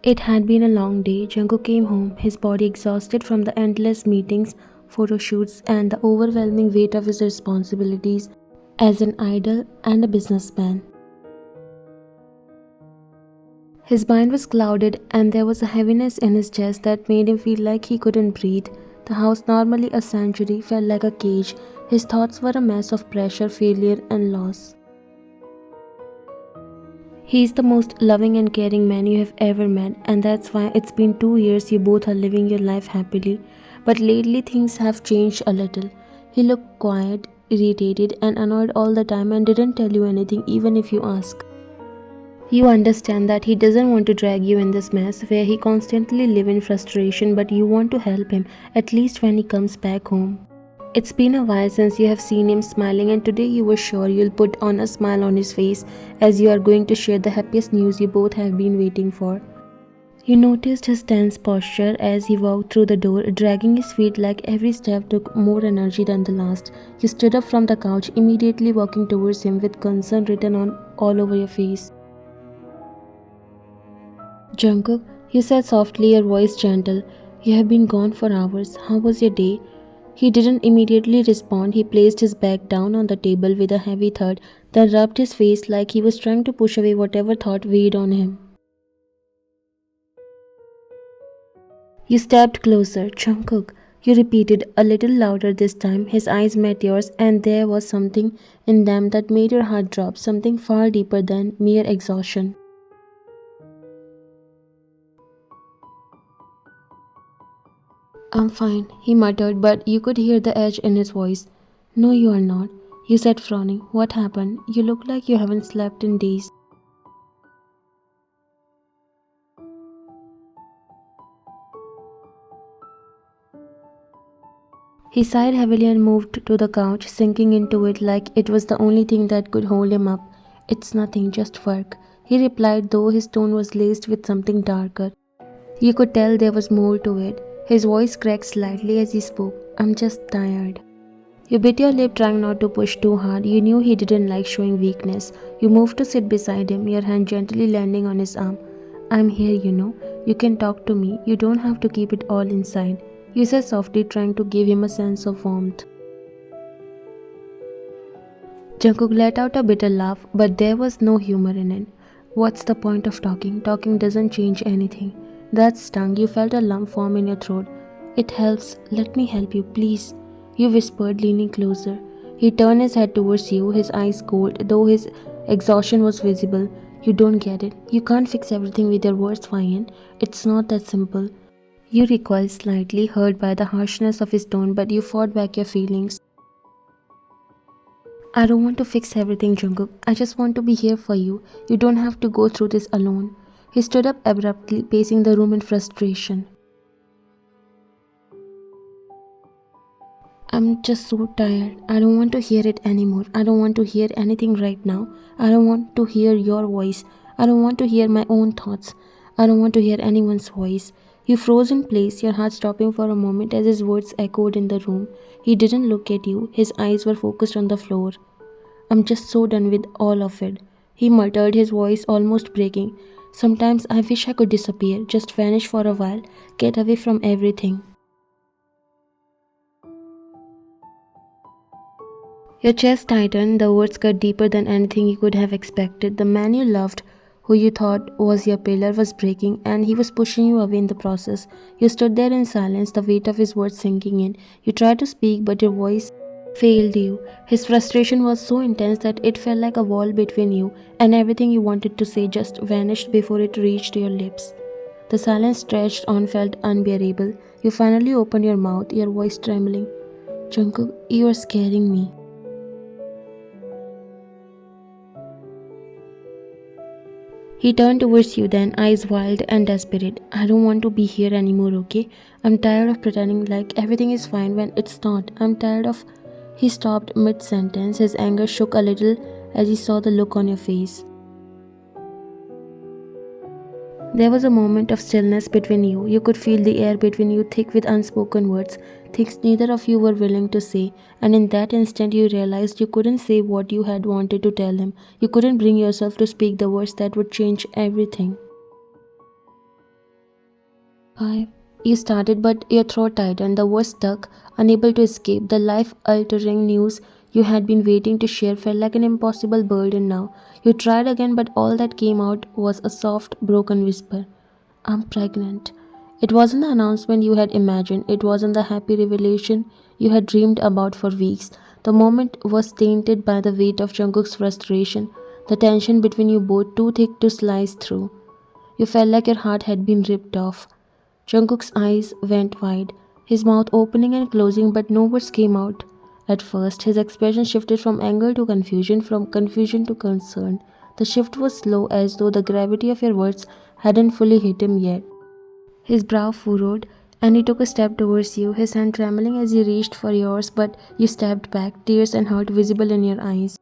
It had been a long day. Jungkook came home, his body exhausted from the endless meetings, photo shoots, and the overwhelming weight of his responsibilities as an idol and a businessman. His mind was clouded, and there was a heaviness in his chest that made him feel like he couldn't breathe. The house, normally a sanctuary, felt like a cage. His thoughts were a mess of pressure, failure, and loss. He's the most loving and caring man you have ever met, and that's why it's been 2 years you both are living your life happily. But lately things have changed a little. He looked quiet, irritated, and annoyed all the time and didn't tell you anything even if you ask. You understand that he doesn't want to drag you in this mess where he constantly lives in frustration, but you want to help him, at least when he comes back home. It's been a while since you have seen him smiling, and today you were sure you'll put on a smile on his face as you are going to share the happiest news you both have been waiting for. You noticed his tense posture as he walked through the door, dragging his feet like every step took more energy than the last. You stood up from the couch, immediately walking towards him with concern written on all over your face. Jungkook, you said softly, your voice gentle. You have been gone for hours. How was your day? He didn't immediately respond. He placed his bag down on the table with a heavy thud, then rubbed his face like he was trying to push away whatever thought weighed on him. You stepped closer. Jungkook, you repeated a little louder this time. His eyes met yours, and there was something in them that made your heart drop, something far deeper than mere exhaustion. I'm fine, he muttered, but you could hear the edge in his voice. No, you are not, you said, frowning. What happened? You look like you haven't slept in days. He sighed heavily and moved to the couch, sinking into it like it was the only thing that could hold him up. It's nothing, just work, he replied, though his tone was laced with something darker. You could tell there was more to it. His voice cracked slightly as he spoke. I'm just tired. You bit your lip, trying not to push too hard. You knew he didn't like showing weakness. You moved to sit beside him, your hand gently landing on his arm. I'm here, you know. You can talk to me. You don't have to keep it all inside, you said softly, trying to give him a sense of warmth. Jungkook let out a bitter laugh, but there was no humor in it. What's the point of talking? Talking doesn't change anything. That stung. You felt a lump form in your throat. It helps. Let me help you, please, you whispered, leaning closer. He turned his head towards you, his eyes cold, though his exhaustion was visible. You don't get it. You can't fix everything with your words, Ryan. It's not that simple. You recoiled slightly, hurt by the harshness of his tone, but you fought back your feelings. I don't want to fix everything, Jungkook. I just want to be here for you. You don't have to go through this alone. He stood up abruptly, pacing the room in frustration. I'm just so tired. I don't want to hear it anymore. I don't want to hear anything right now. I don't want to hear your voice. I don't want to hear my own thoughts. I don't want to hear anyone's voice. You froze in place, your heart stopping for a moment as his words echoed in the room. He didn't look at you. His eyes were focused on the floor. I'm just so done with all of it, he muttered, his voice almost breaking. Sometimes I wish I could disappear, just vanish for a while, get away from everything. Your chest tightened, the words cut deeper than anything you could have expected. The man you loved, who you thought was your pillar, was breaking, and he was pushing you away in the process. You stood there in silence, the weight of his words sinking in. You tried to speak, but your voice failed you. His frustration was so intense that it felt like a wall between you, and everything you wanted to say just vanished before it reached your lips. The silence stretched on, felt unbearable. You finally opened your mouth, your voice trembling. Jungkook, you are scaring me. He turned towards you then, eyes wild and desperate. I don't want to be here anymore, okay? I'm tired of pretending like everything is fine when it's not. I'm tired of... He stopped mid-sentence. His anger shook a little as he saw the look on your face. There was a moment of stillness between you. You could feel the air between you thick with unspoken words, things neither of you were willing to say, and in that instant you realized you couldn't say what you had wanted to tell him. You couldn't bring yourself to speak the words that would change everything. I. You started, but your throat tightened, the words stuck, unable to escape. The life altering news you had been waiting to share felt like an impossible burden now. You tried again, but all that came out was a soft, broken whisper. I'm pregnant. It wasn't the announcement you had imagined, it wasn't the happy revelation you had dreamed about for weeks. The moment was tainted by the weight of Jungkook's frustration, the tension between you both too thick to slice through. You felt like your heart had been ripped off. Jungkook's eyes went wide, his mouth opening and closing, but no words came out. At first, his expression shifted from anger to confusion, from confusion to concern. The shift was slow, as though the gravity of your words hadn't fully hit him yet. His brow furrowed, and he took a step towards you, his hand trembling as he reached for yours, but you stepped back, tears and hurt visible in your eyes.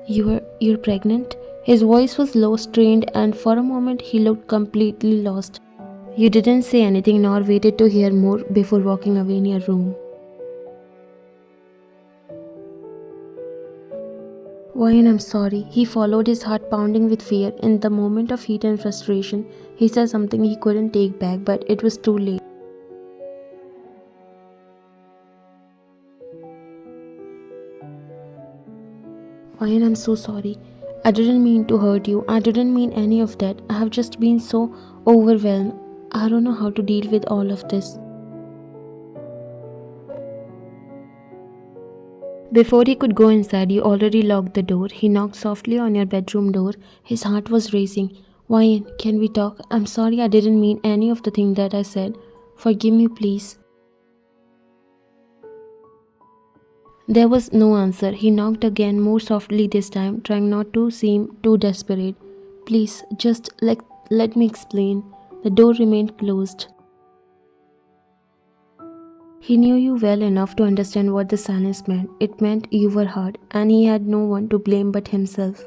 You're pregnant? His voice was low, strained, and for a moment he looked completely lost. You didn't say anything nor waited to hear more before walking away in your room. Ryan, I'm sorry. He followed, his heart pounding with fear. In the moment of heat and frustration, he said something he couldn't take back, but it was too late. Ryan, I'm so sorry. I didn't mean to hurt you. I didn't mean any of that. I have just been so overwhelmed. I don't know how to deal with all of this. Before he could go inside, you already locked the door. He knocked softly on your bedroom door. His heart was racing. Ryan, can we talk? I'm sorry I didn't mean any of the things that I said. Forgive me, please. There was no answer. He knocked again, more softly this time, trying not to seem too desperate. Please, just let me explain. The door remained closed. He knew you well enough to understand what the silence meant. It meant you were hurt, and he had no one to blame but himself.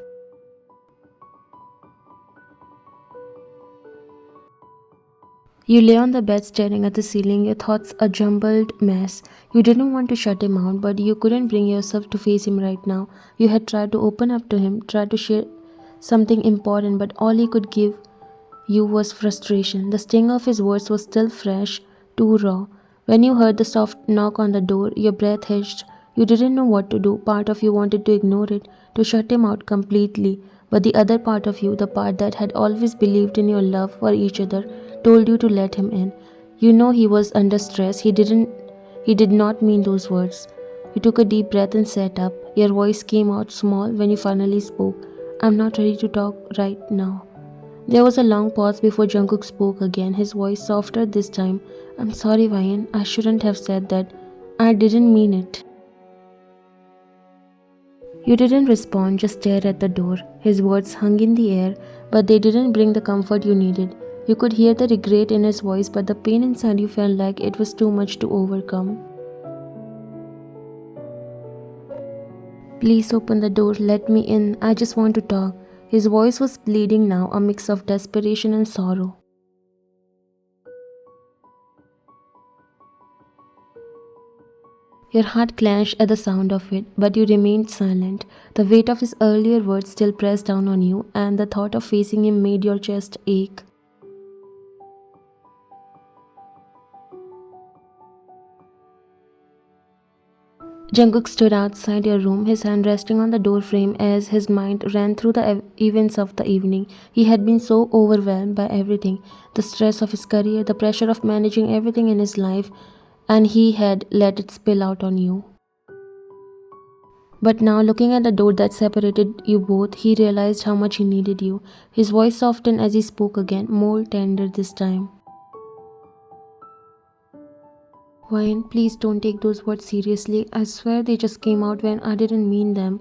You lay on the bed staring at the ceiling, your thoughts a jumbled mess. You didn't want to shut him out, but you couldn't bring yourself to face him right now. You had tried to open up to him, tried to share something important, but all he could give you was frustration. The sting of his words was still fresh, too raw. When you heard the soft knock on the door, your breath hitched. You didn't know what to do. Part of you wanted to ignore it, to shut him out completely. But the other part of you, the part that had always believed in your love for each other, told you to let him in. You know he was under stress. He did not mean those words. You took a deep breath and sat up. Your voice came out small when you finally spoke. I'm not ready to talk right now. There was a long pause before Jungkook spoke again, his voice softer this time. I'm sorry, Ryan. I shouldn't have said that. I didn't mean it. You didn't respond, just stared at the door. His words hung in the air, but they didn't bring the comfort you needed. You could hear the regret in his voice, but the pain inside you felt like it was too much to overcome. Please open the door, let me in. I just want to talk. His voice was pleading now, a mix of desperation and sorrow. Your heart clenched at the sound of it, but you remained silent. The weight of his earlier words still pressed down on you, and the thought of facing him made your chest ache. Jungkook stood outside your room, his hand resting on the doorframe as his mind ran through the events of the evening. He had been so overwhelmed by everything, the stress of his career, the pressure of managing everything in his life, and he had let it spill out on you. But now, looking at the door that separated you both, he realized how much he needed you. His voice softened as he spoke again, more tender this time. Ryan, please don't take those words seriously. I swear they just came out when I didn't mean them.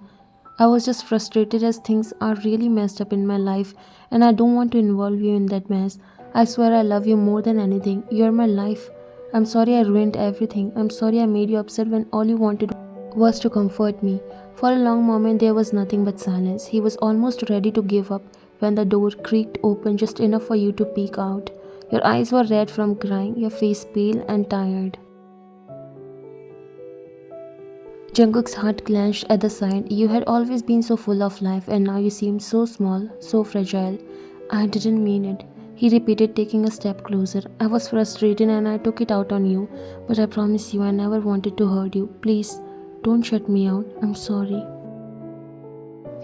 I was just frustrated as things are really messed up in my life, and I don't want to involve you in that mess. I swear I love you more than anything. You're my life. I'm sorry I ruined everything. I'm sorry I made you upset when all you wanted was to comfort me. For a long moment there was nothing but silence. He was almost ready to give up when the door creaked open just enough for you to peek out. Your eyes were red from crying, your face pale and tired. Jungkook's heart clenched at the sight. You had always been so full of life, and now you seemed so small, so fragile. I didn't mean it. He repeated, taking a step closer. I was frustrated and I took it out on you, but I promise you I never wanted to hurt you. Please, don't shut me out. I'm sorry.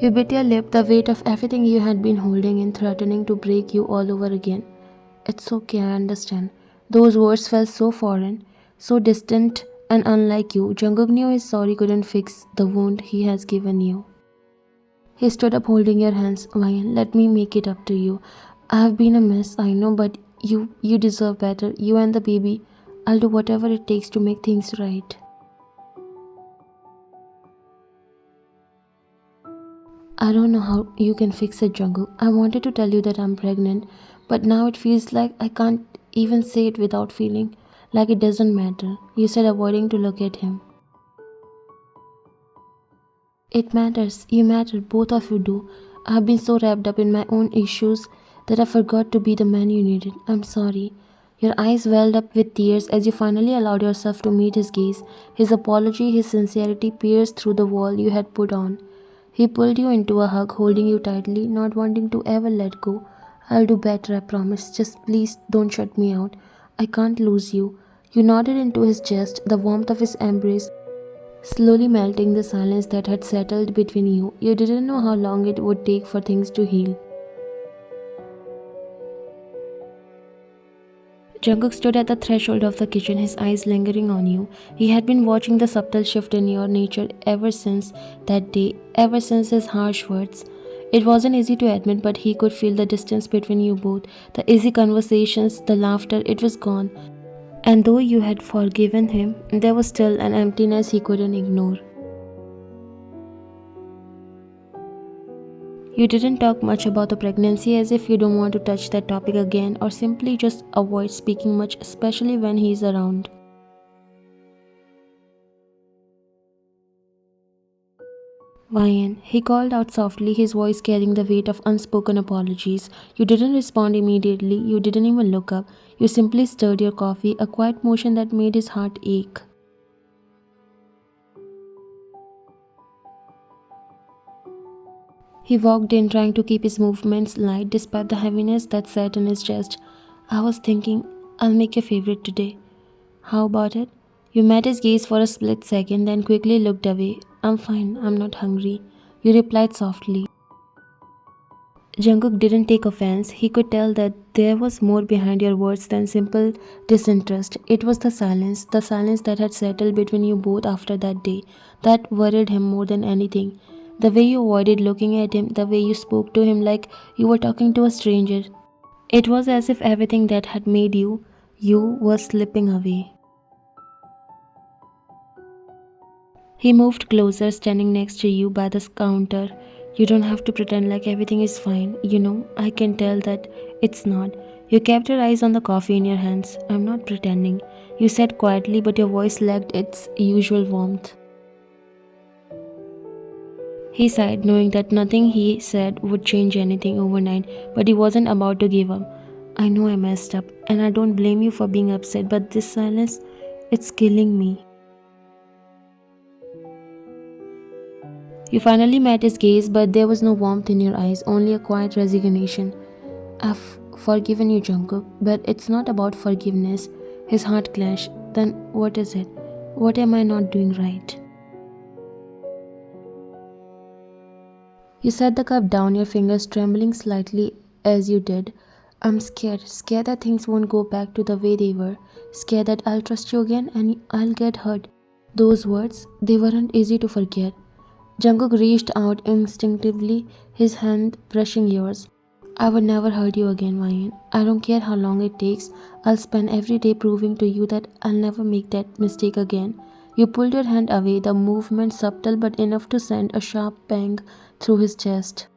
You bit your lip, the weight of everything you had been holding in threatening to break you all over again. It's okay, I understand. Those words felt so foreign, so distant and unlike you. Jungkook knew his sorry couldn't fix the wound he has given you. He stood up holding your hands. Ryan, let me make it up to you. I have been a mess, I know, but you deserve better. You and the baby. I'll do whatever it takes to make things right. I don't know how you can fix it, Jungkook. I wanted to tell you that I'm pregnant, but now it feels like I can't even say it without feeling like it doesn't matter. You said, avoiding to look at him. It matters. You matter. Both of you do. I have been so wrapped up in my own issues that I forgot to be the man you needed. I'm sorry. Your eyes welled up with tears as you finally allowed yourself to meet his gaze. His apology, his sincerity pierced through the wall you had put on. He pulled you into a hug, holding you tightly, not wanting to ever let go. I'll do better, I promise. Just please don't shut me out. I can't lose you. You nodded into his chest, the warmth of his embrace slowly melting the silence that had settled between you. You didn't know how long it would take for things to heal. Jungkook stood at the threshold of the kitchen, his eyes lingering on you. He had been watching the subtle shift in your nature ever since that day, ever since his harsh words. It wasn't easy to admit, but he could feel the distance between you both. The easy conversations, the laughter, it was gone. And though you had forgiven him, there was still an emptiness he couldn't ignore. You didn't talk much about the pregnancy, as if you don't want to touch that topic again or simply just avoid speaking much, especially when he's around. Ryan, he called out softly, his voice carrying the weight of unspoken apologies. You didn't respond immediately, you didn't even look up. You simply stirred your coffee, a quiet motion that made his heart ache. He walked in, trying to keep his movements light despite the heaviness that sat in his chest. I was thinking, I'll make your favorite today. How about it? You met his gaze for a split second, then quickly looked away. I'm fine, I'm not hungry. You replied softly. Jungkook didn't take offense. He could tell that there was more behind your words than simple disinterest. It was the silence that had settled between you both after that day, that worried him more than anything. The way you avoided looking at him, the way you spoke to him like you were talking to a stranger. It was as if everything that had made you was slipping away. He moved closer, standing next to you by the counter. You don't have to pretend like everything is fine. You know, I can tell that it's not. You kept your eyes on the coffee in your hands. I'm not pretending. You said quietly, but your voice lacked its usual warmth. He sighed, knowing that nothing he said would change anything overnight, but he wasn't about to give up. I know I messed up, and I don't blame you for being upset, but this silence, it's killing me. You finally met his gaze, but there was no warmth in your eyes, only a quiet resignation. I've forgiven you, Jungkook, but it's not about forgiveness. His heart clashed. Then what is it? What am I not doing right? You set the cup down, your fingers trembling slightly as you did. I'm scared that things won't go back to the way they were, scared that I'll trust you again and I'll get hurt. Those words, they weren't easy to forget. Jungkook reached out instinctively, his hand brushing yours. I would never hurt you again, Ryan. I don't care how long it takes. I'll spend every day proving to you that I'll never make that mistake again. You pulled your hand away, the movement subtle but enough to send a sharp pang through his chest.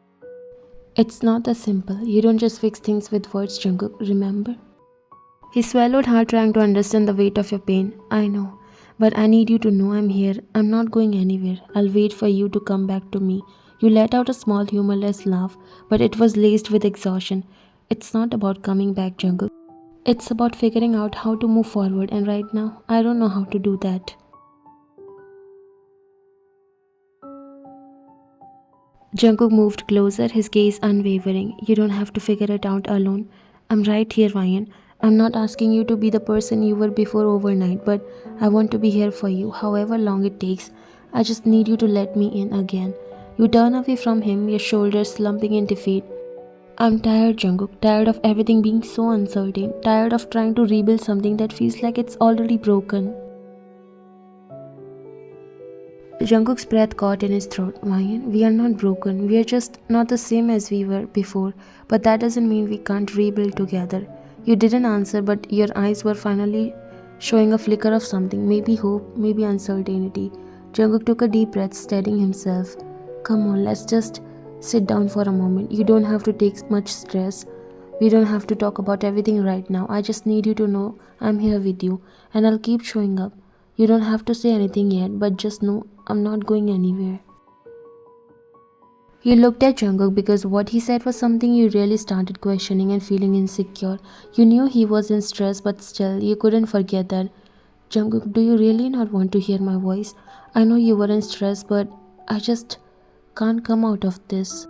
It's not that simple. You don't just fix things with words, Jungkook, remember? He swallowed hard, trying to understand the weight of your pain. I know. But I need you to know I'm here. I'm not going anywhere. I'll wait for you to come back to me. You let out a small humorless laugh, but it was laced with exhaustion. It's not about coming back, Jungkook. It's about figuring out how to move forward, and right now, I don't know how to do that. Jungkook moved closer, his gaze unwavering. You don't have to figure it out alone. I'm right here, Ryan. I'm not asking you to be the person you were before overnight, but I want to be here for you, however long it takes. I just need you to let me in again. You turn away from him, your shoulders slumping in defeat. I'm tired, Jungkook, tired of everything being so uncertain, tired of trying to rebuild something that feels like it's already broken. Jungkook's breath caught in his throat. Ryan, we are not broken. We are just not the same as we were before. But that doesn't mean we can't rebuild together. You didn't answer, but your eyes were finally showing a flicker of something. Maybe hope, maybe uncertainty. Jungkook took a deep breath, steadying himself. Come on, let's just sit down for a moment. You don't have to take much stress. We don't have to talk about everything right now. I just need you to know I'm here with you, and I'll keep showing up. You don't have to say anything yet, but just know I'm not going anywhere. You looked at Jungkook because what he said was something you really started questioning and feeling insecure. You knew he was in stress, but still, you couldn't forget that. Jungkook, do you really not want to hear my voice? I know you were in stress, but I just can't come out of this.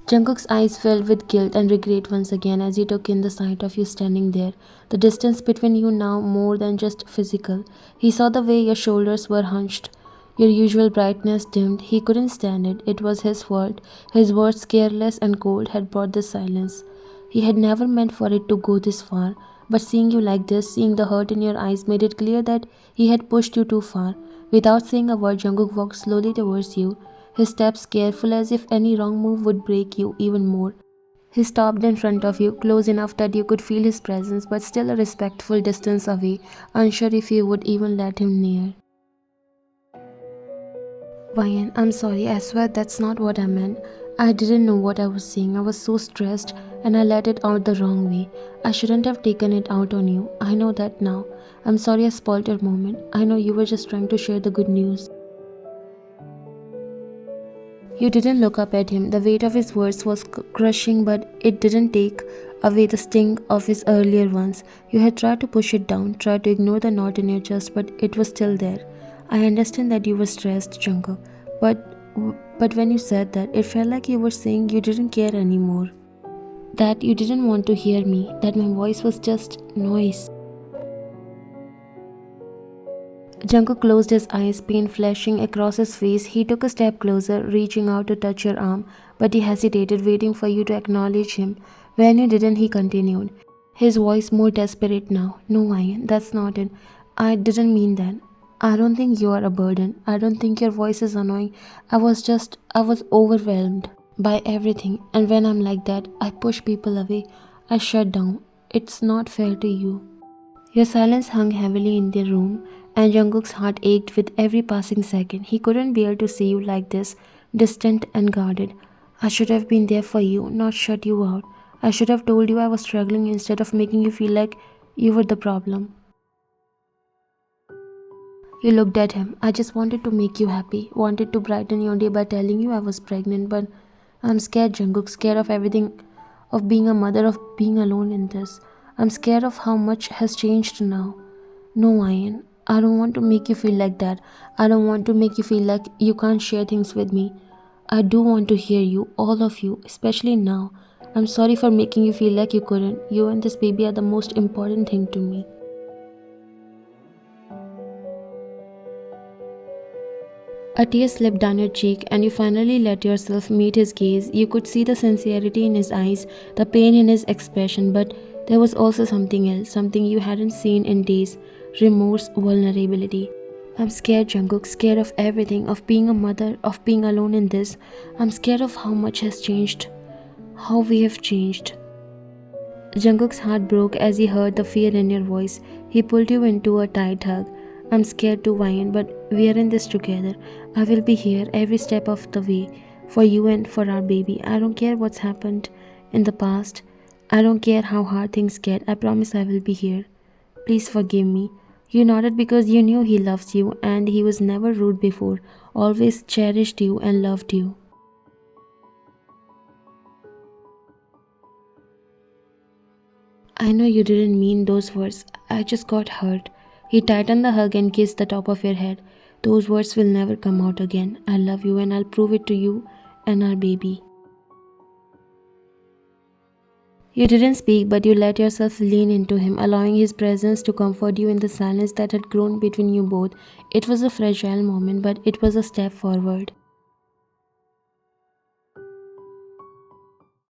Jungkook's eyes filled with guilt and regret once again as he took in the sight of you standing there. The distance between you now more than just physical. He saw the way your shoulders were hunched, your usual brightness dimmed. He couldn't stand it. It was his fault. His words, careless and cold, had brought this silence. He had never meant for it to go this far, but seeing you like this, seeing the hurt in your eyes, made it clear that he had pushed you too far. Without saying a word, Jungkook walked slowly towards you, his steps careful as if any wrong move would break you even more. He stopped in front of you, close enough that you could feel his presence, but still a respectful distance away, unsure if you would even let him near. Ryan, I'm sorry, I swear that's not what I meant. I didn't know what I was saying. I was so stressed and I let it out the wrong way. I shouldn't have taken it out on you. I know that now. I'm sorry I spoiled your moment. I know you were just trying to share the good news. You didn't look up at him. The weight of his words was crushing, but it didn't take away the sting of his earlier ones. You had tried to push it down, tried to ignore the knot in your chest, but it was still there. I understand that you were stressed, Jungkook, but when you said that, it felt like you were saying you didn't care anymore. That you didn't want to hear me, that my voice was just noise. Jungkook closed his eyes, pain flashing across his face. He took a step closer, reaching out to touch your arm, but he hesitated, waiting for you to acknowledge him. When you didn't, he continued, his voice more desperate now. No, Ryan, that's not it. I didn't mean that. I don't think you are a burden. I don't think your voice is annoying. I was overwhelmed by everything. And when I'm like that, I push people away. I shut down. It's not fair to you. Your silence hung heavily in the room, and Jungkook's heart ached with every passing second. He couldn't bear to see you like this, distant and guarded. I should have been there for you, not shut you out. I should have told you I was struggling instead of making you feel like you were the problem. You looked at him. I just wanted to make you happy, wanted to brighten your day by telling you I was pregnant, but I'm scared, Jungkook, scared of everything, of being a mother, of being alone in this. I'm scared of how much has changed now. No, Ian, I don't want to make you feel like that. I don't want to make you feel like you can't share things with me. I do want to hear you, all of you, especially now. I'm sorry for making you feel like you couldn't. You and this baby are the most important thing to me. A tear slipped down your cheek, and you finally let yourself meet his gaze. You could see the sincerity in his eyes, the pain in his expression, but there was also something else, something you hadn't seen in days: remorse, vulnerability. I'm scared, Jungkook, scared of everything, of being a mother, of being alone in this. I'm scared of how much has changed, how we have changed. Jungkook's heart broke as he heard the fear in your voice. He pulled you into a tight hug. I'm scared to whine, but we are in this together. I will be here every step of the way for you and for our baby. I don't care what's happened in the past. I don't care how hard things get. I promise I will be here. Please forgive me. You nodded because you knew he loves you and he was never rude before, always cherished you and loved you. I know you didn't mean those words. I just got hurt. He tightened the hug and kissed the top of your head. Those words will never come out again. I love you and I'll prove it to you and our baby. You didn't speak, but you let yourself lean into him, allowing his presence to comfort you in the silence that had grown between you both. It was a fragile moment, but it was a step forward.